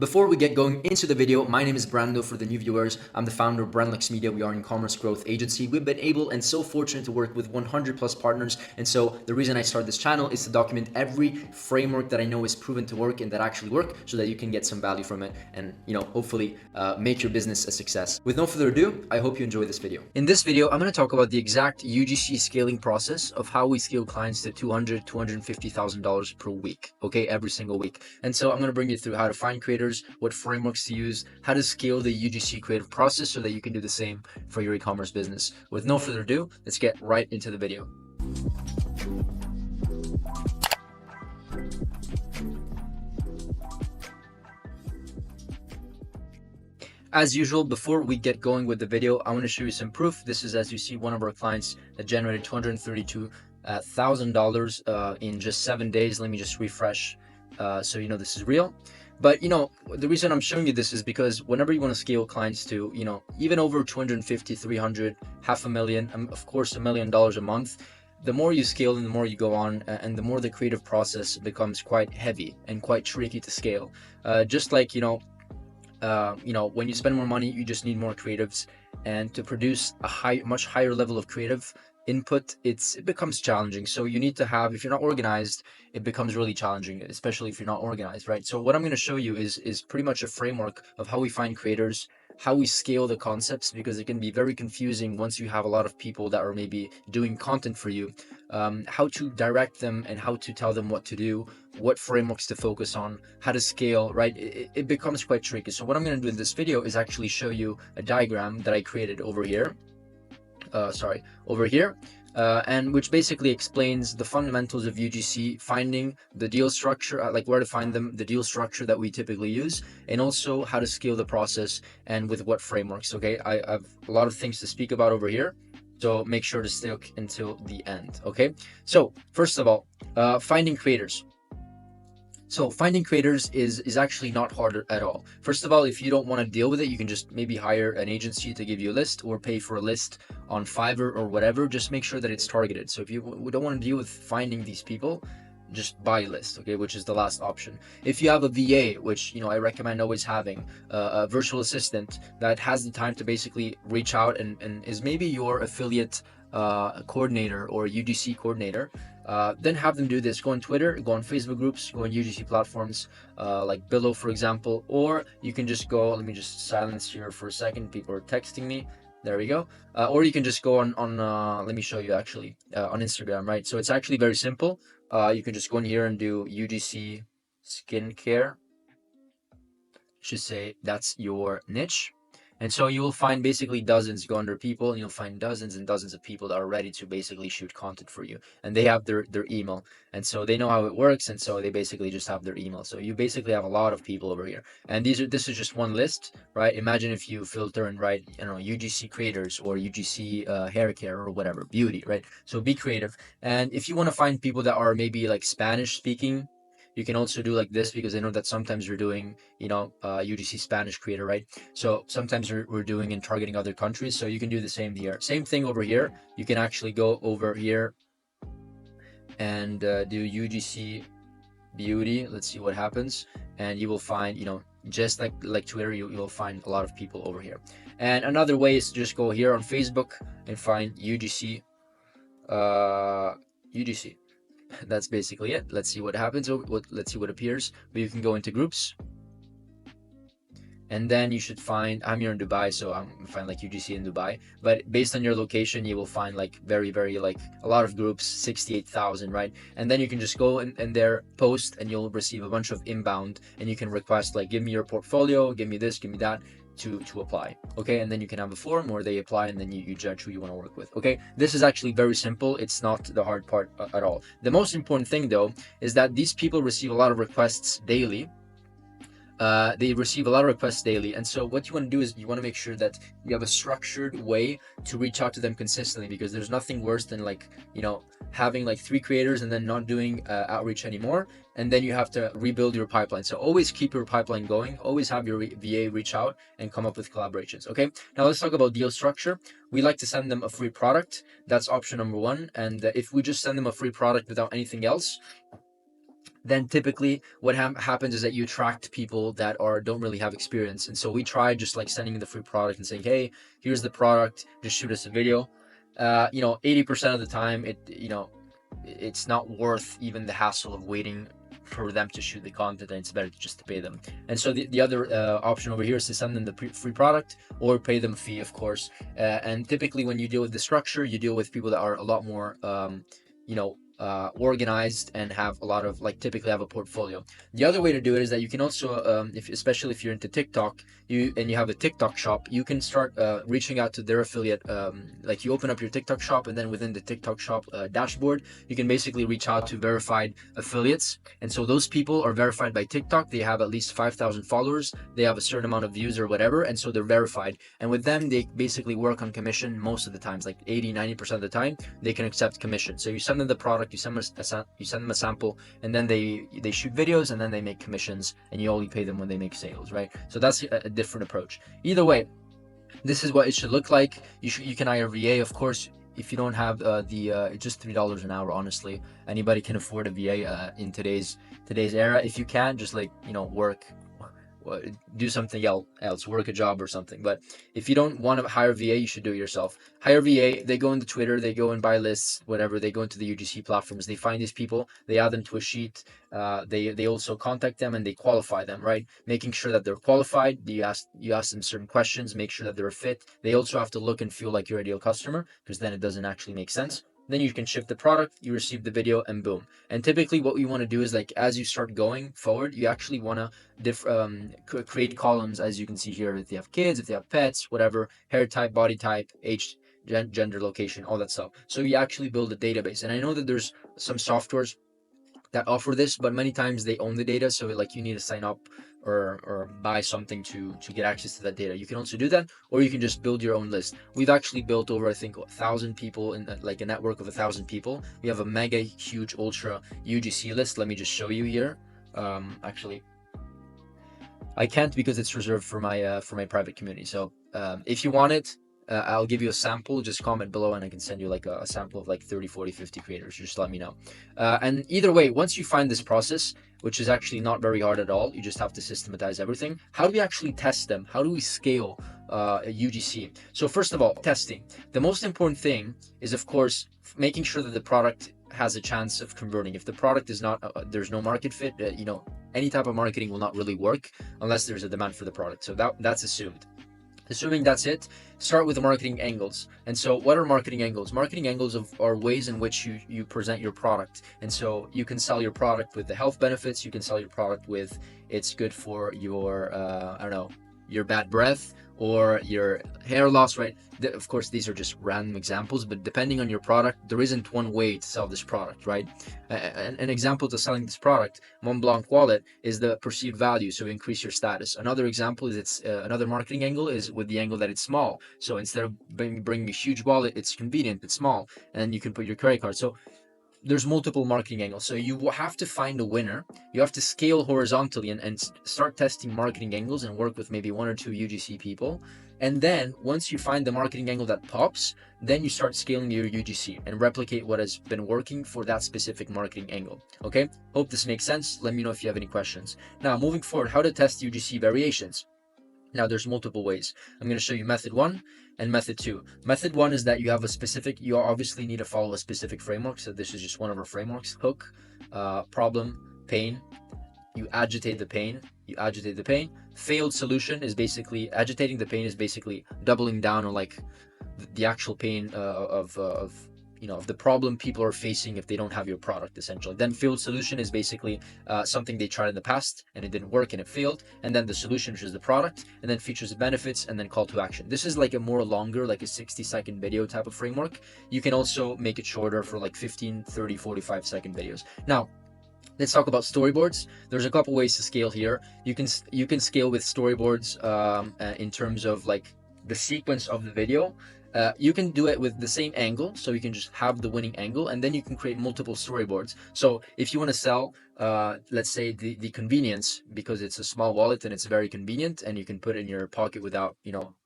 Before we get going into the video, my name is Brando for the new viewers. I'm the founder of BrandLux Media. We are an e-commerce growth agency. We've been able and so fortunate to work with 100 plus partners. And so the reason I started this channel is to document every framework that I know is proven to work and that actually work so that you can get some value from it and, hopefully make your business a success. With no further ado, I hope you enjoy this video. In this video, I'm going to talk about the exact UGC scaling process of how we scale clients to $200,000, $250,000 per week, okay, every single week. And so I'm going to bring you through how to find creators, what frameworks to use, how to scale the UGC creative process so that you can do the same for your e-commerce business. With no further ado, let's get right into the video. As usual, before we get going with the video, I want to show you some proof. This is, as you see, one of our clients that generated $232,000 in just 7 days. Let me just refresh so you know this is real. But the reason I'm showing you this is because whenever you want to scale clients to even over 250, 300, $500,000, of course $1 million a month, the more you scale and the more you go on, and the more the creative process becomes quite heavy and quite tricky to scale. Just like when you spend more money, you just need more creatives, and to produce a much higher level of creative input, it becomes challenging. So you need to have, if you're not organized, it becomes really challenging, especially if you're not organized, right? So what I'm going to show you is pretty much a framework of how we find creators, how we scale the concepts, because it can be very confusing once you have a lot of people that are maybe doing content for you, how to direct them and how to tell them what to do, what frameworks to focus on, how to scale, right? It becomes quite tricky. So what I'm going to do in this video is actually show you a diagram that I created over here. And which basically explains the fundamentals of UGC, finding the deal structure, like where to find them, the deal structure that we typically use, and also how to scale the process and with what frameworks. Okay, I have a lot of things to speak about over here, so make sure to stick until the end. Okay, so first of all, finding creators. So finding creators is actually not hard at all. First of all, if you don't want to deal with it, you can just maybe hire an agency to give you a list or pay for a list on Fiverr or whatever. Just make sure that it's targeted. So if you don't want to deal with finding these people, just buy a list, okay, which is the last option. If you have a VA, which I recommend always having, a virtual assistant that has the time to basically reach out and is maybe your affiliate coordinator or UGC coordinator, then have them do this. Go on Twitter, go on Facebook groups, go on UGC platforms like Billo, for example, or you can just go, let me just silence here for a second, people are texting me. There we go. Or you can just go on let me show you actually on Instagram, right? So it's actually very simple. You can just go in here and do UGC skincare. Should say that's your niche. And so you will find basically dozens, go under people, and you'll find dozens and dozens of people that are ready to basically shoot content for you. And they have their email. And so they know how it works. And so they basically just have their email. So you basically have a lot of people over here. And this is just one list, right? Imagine if you filter and write, UGC creators or UGC hair care or whatever, beauty, right? So be creative. And if you want to find people that are maybe like Spanish speaking, you can also do like this, because I know that sometimes you're doing, UGC Spanish creator, right? So sometimes we're doing and targeting other countries. So you can do the same here. Same thing over here. You can actually go over here and do UGC beauty. Let's see what happens. And you will find, just like Twitter, you'll find a lot of people over here. And another way is to just go here on Facebook and find UGC. UGC. That's basically it. Let's see what happens. Let's see what appears. But you can go into groups, and then you should find, I'm here in Dubai, so I'm gonna find like UGC in Dubai. But based on your location, you will find like very, very like a lot of groups, 68,000, right? And then you can just go and there post, and you'll receive a bunch of inbound, and you can request like, give me your portfolio, give me this, give me that, to apply. Okay, and then you can have a form where they apply, and then you judge who you want to work with. Okay, this is actually very simple. It's not the hard part at all. The most important thing though is that these people receive a lot of requests daily. They receive a lot of requests daily, and so what you want to do is you want to make sure that you have a structured way to reach out to them consistently, because there's nothing worse than like having like 3 creators and then not doing outreach anymore, and then you have to rebuild your pipeline. So always keep your pipeline going, always have your VA reach out and come up with collaborations. Okay, now let's talk about deal structure. We like to send them a free product. That's option number 1. And if we just send them a free product without anything else, then typically what happens is that you attract people that don't really have experience. And so we tried just like sending the free product and saying, hey, here's the product, just shoot us a video. 80% of the time it's not worth even the hassle of waiting for them to shoot the content, and it's better just to pay them. And so the other option over here is to send them the free product or pay them a fee, of course. And typically when you deal with the structure, you deal with people that are a lot more organized and have a lot of like typically have a portfolio. The other way to do it is that you can also, especially if you're into TikTok, you have a TikTok shop, you can start reaching out to their affiliate. Like you open up your TikTok shop, and then within the TikTok shop dashboard, you can basically reach out to verified affiliates. And so those people are verified by TikTok. They have at least 5,000 followers. They have a certain amount of views or whatever, and so they're verified. And with them, they basically work on commission most of the times, like 80-90% of the time. They can accept commission. So you send them the product, you send them a sample, and then they shoot videos, and then they make commissions, and you only pay them when they make sales, right? So that's a different approach. Either way, this is what it should look like. You can hire VA, of course. If you don't have just $3 an hour, honestly, anybody can afford a VA in today's era. If you can, just like work, do something else, work a job or something. But if you don't want to hire VA, you should do it yourself. Hire VA, they go into Twitter, they go and buy lists, whatever, they go into the UGC platforms, they find these people, they add them to a sheet, they also contact them and they qualify them, right? Making sure that they're qualified. You ask them certain questions, make sure that they're a fit. They also have to look and feel like your ideal customer, because then it doesn't actually make sense. Then you can ship the product, you receive the video, and boom. And typically what we want to do is, like, as you start going forward, you actually want to create columns, as you can see here, if they have kids, if they have pets, whatever, hair type, body type, age, gender, location, all that stuff. So you actually build a database. And I know that there's some softwares that offer this, but many times they own the data, so like you need to sign up or buy something to get access to that data. You can also do that, or you can just build your own list. We've actually built over, I think, 1,000 people in like a network of 1,000 people. We have a mega huge ultra UGC list. Let me just show you here. Actually, I can't because it's reserved for my private community. So if you want it, I'll give you a sample. Just comment below and I can send you like a sample of like 30, 40, 50 creators. Just let me know. And either way, once you find this process, which is actually not very hard at all, you just have to systematize everything. How do we actually test them? How do we scale UGC? So first of all, testing. The most important thing is, of course, making sure that the product has a chance of converting. If the product is not, there's no market fit, any type of marketing will not really work unless there's a demand for the product. So that's assumed. Assuming that's it, start with the marketing angles. And so what are marketing angles? Marketing angles are ways in which you present your product. And so you can sell your product with the health benefits. You can sell your product with it's good for your, I don't know, your bad breath or your hair loss, right? Of course, these are just random examples, but depending on your product, there isn't one way to sell this product, right? An example to selling this product, Mont Blanc wallet, is the perceived value, so increase your status. Another example is another marketing angle is with the angle that it's small. So instead of bringing a huge wallet, it's convenient, it's small, and you can put your credit card. So there's multiple marketing angles. So you have to find a winner. You have to scale horizontally and start testing marketing angles and work with maybe one or two UGC people. And then once you find the marketing angle that pops, then you start scaling your UGC and replicate what has been working for that specific marketing angle. Okay, hope this makes sense. Let me know if you have any questions. Now, moving forward, how to test UGC variations. Now, there's multiple ways. I'm going to show you method 1 and method 2. Method 1 is that you obviously need to follow a specific framework. So this is just one of our frameworks: hook, problem, pain. You agitate the pain. Failed solution is basically agitating the pain, is basically doubling down on like the actual pain of the problem people are facing if they don't have your product, essentially. Then failed solution is basically something they tried in the past and it didn't work and it failed. And then the solution, which is the product, and then features and benefits, and then call to action. This is like a more longer, like a 60-second video type of framework. You can also make it shorter for like 15, 30, 45-second videos. Now, let's talk about storyboards. There's a couple ways to scale here. You can scale with storyboards in terms of like the sequence of the video. You can do it with the same angle, so you can just have the winning angle, and then you can create multiple storyboards. So if you want to sell, let's say the convenience, because it's a small wallet and it's very convenient, and you can put it in your pocket without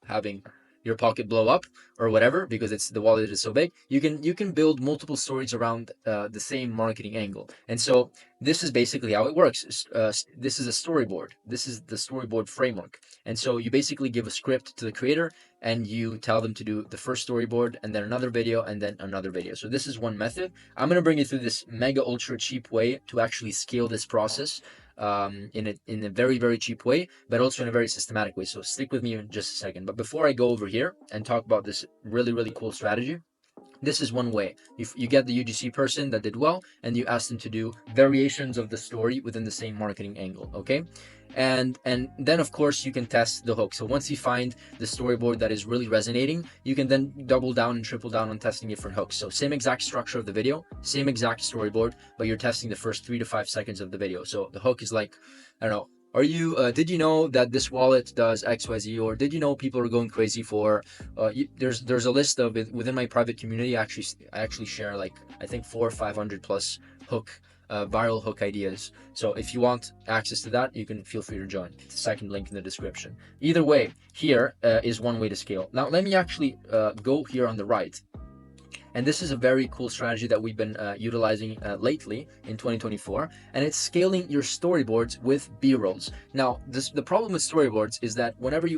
having your pocket blow up or whatever because it's the wallet is so big, you can build multiple stories around the same marketing angle. And so this is basically how it works. This is a storyboard. This is the storyboard framework. And so you basically give a script to the creator and you tell them to do the first storyboard and then another video and then another video. So this is one method. I'm going to bring you through this mega ultra cheap way to actually scale this process in a very, very cheap way, but also in a very systematic way. So stick with me in just a second. But before I go over here and talk about this really, really cool strategy, this is one way. You get the UGC person that did well and you ask them to do variations of the story within the same marketing angle, okay? And then of course you can test the hook. So once you find the storyboard that is really resonating, you can then double down and triple down on testing different hooks. So same exact structure of the video, same exact storyboard, but you're testing the first 3 to 5 seconds of the video. So the hook is like, I don't know, did you know that this wallet does XYZ? Or did you know people are going crazy for, there's a list of it within my private community. I actually share like, I think 400 or 500 plus viral hook ideas. So if you want access to that, you can feel free to join. It's the second link in the description. Either way, here is one way to scale. Now let me actually go here on the right. And this is a very cool strategy that we've been utilizing lately in 2024, and it's scaling your storyboards with BRolls. Now, the problem with storyboards is that whenever you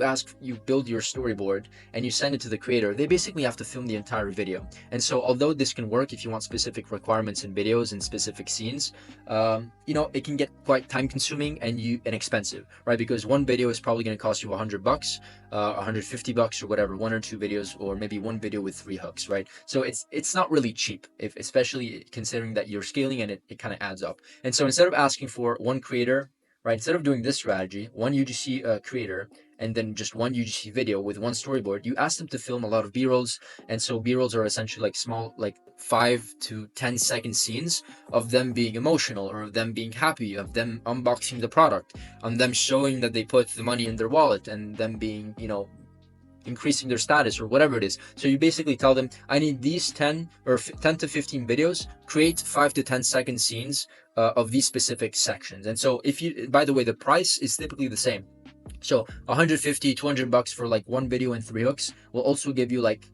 build your storyboard and you send it to the creator, they basically have to film the entire video. And so although this can work if you want specific requirements in videos and specific scenes, it can get quite time consuming and expensive, right? Because one video is probably going to cost you $100, $150 or whatever, 1 or 2 videos, or maybe one video with 3 hooks, right? So it's not really cheap, especially considering that you're scaling and it kind of adds up. And so instead of asking for one creator, right, instead of doing this strategy, one UGC creator, and then just one UGC video with one storyboard, you ask them to film a lot of B-rolls. And so B-rolls are essentially like small, like 5 to 10 second scenes of them being emotional, or of them being happy, of them unboxing the product, on them showing that they put the money in their wallet, and them being, increasing their status or whatever it is. So you basically tell them, I need these 10 to 15 videos, create 5 to 10 second scenes of these specific sections. And so by the way, the price is typically the same. So $150, $200 for like one video and 3 hooks will also give you like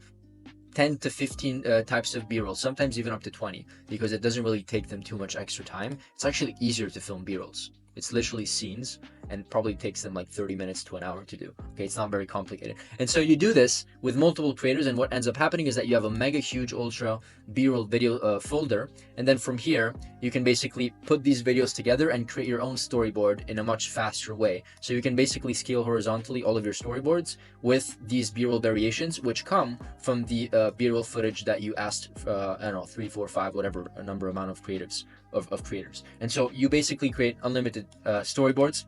10 to 15 types of B-rolls, sometimes even up to 20, because it doesn't really take them too much extra time. It's actually easier to film B-rolls. It's literally scenes, and probably takes them like 30 minutes to an hour to do. Okay, it's not very complicated. And so you do this with multiple creators, and what ends up happening is that you have a mega huge ultra B-roll video folder, and then from here you can basically put these videos together and create your own storyboard in a much faster way. So you can basically scale horizontally all of your storyboards with these B-roll variations, which come from the B-roll footage that you asked, I don't know, 3, 4, 5, whatever a number amount of creatives of creators. And so you basically create unlimited storyboards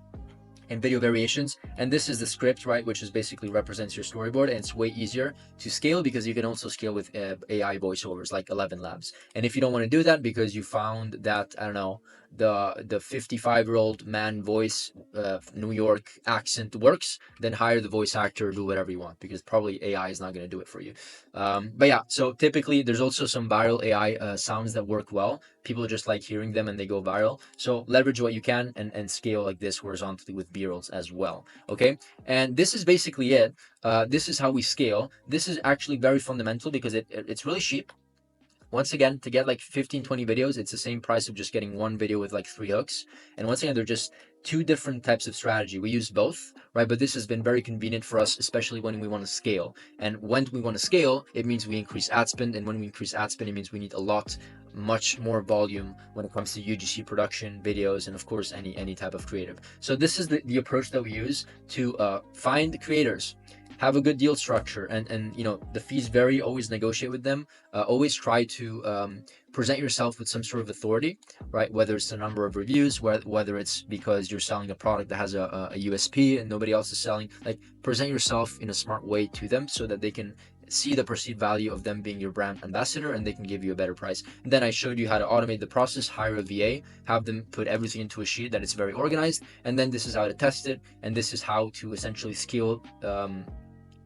and video variations, and this is the script, right, which is basically represents your storyboard, and it's way easier to scale because you can also scale with AI voiceovers like 11 Labs. And if you don't want to do that because you found that, I don't know, the 55-year-old man voice, New York accent works, then hire the voice actor, do whatever you want, because probably AI is not going to do it for you. But yeah, so typically there's also some viral AI sounds that work well. People just like hearing them and they go viral. So leverage what you can and scale like this horizontally with B-rolls as well. Okay, and this is basically it. This is how we scale. This is actually very fundamental because it's really cheap. Once again, to get like 15, 20 videos, it's the same price of just getting one video with like 3 hooks. And once again, they're just 2 different types of strategy. We use both, right? But this has been very convenient for us, especially when we want to scale. And when we want to scale, it means we increase ad spend. And when we increase ad spend, it means we need much more volume when it comes to UGC production, videos, and of course, any type of creative. So this is the approach that we use to find creators, have a good deal structure, and the fees vary. Always negotiate with them. Always try to present yourself with some sort of authority, right? Whether it's the number of reviews, whether it's because you're selling a product that has a USP and nobody else is selling. Like, present yourself in a smart way to them so that they can see the perceived value of them being your brand ambassador, and they can give you a better price. And then I showed you how to automate the process, hire a VA, have them put everything into a sheet that it's very organized, and then this is how to test it, and this is how to essentially scale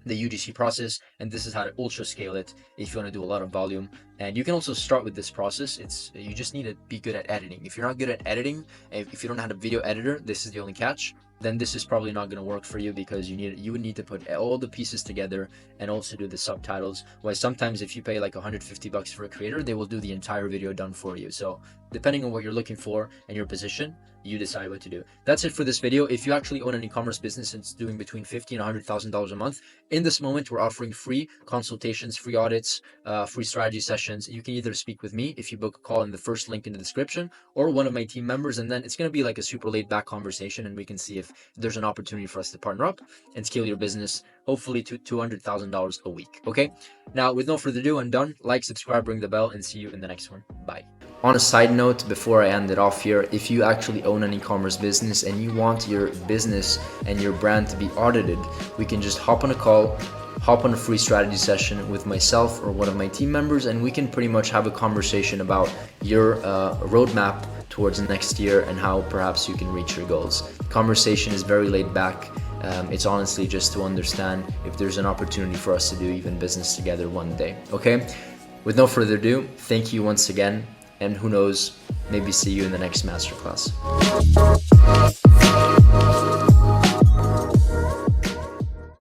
the UGC process, and this is how to ultra scale it if you want to do a lot of volume And you can also start with this process. You just need to be good at editing. If you're not good at editing, if you don't have a video editor, this is the only catch, then this is probably not going to work for you, because you would need to put all the pieces together and also do the subtitles. Why sometimes if you pay like $150 for a creator, they will do the entire video done for you. So depending on what you're looking for and your position, you decide what to do. That's it for this video. If you actually own an e-commerce business and it's doing between $50,000 and $100,000 a month, in this moment, we're offering free consultations, free audits, free strategy sessions. You can either speak with me if you book a call in the first link in the description, or one of my team members, and then it's going to be like a super laid back conversation, and we can see if there's an opportunity for us to partner up and scale your business, hopefully to $200,000 a week. Okay. Now, with no further ado, I'm done. Like, subscribe, ring the bell, and see you in the next one. Bye. On a side note, before I end it off here, if you actually own an e-commerce business and you want your business and your brand to be audited, we can just hop on a call, hop on a free strategy session with myself or one of my team members, and we can pretty much have a conversation about your roadmap towards next year and how perhaps you can reach your goals. The conversation is very laid back. It's honestly just to understand if there's an opportunity for us to do even business together one day. Okay? With no further ado, thank you once again. And who knows, maybe see you in the next masterclass.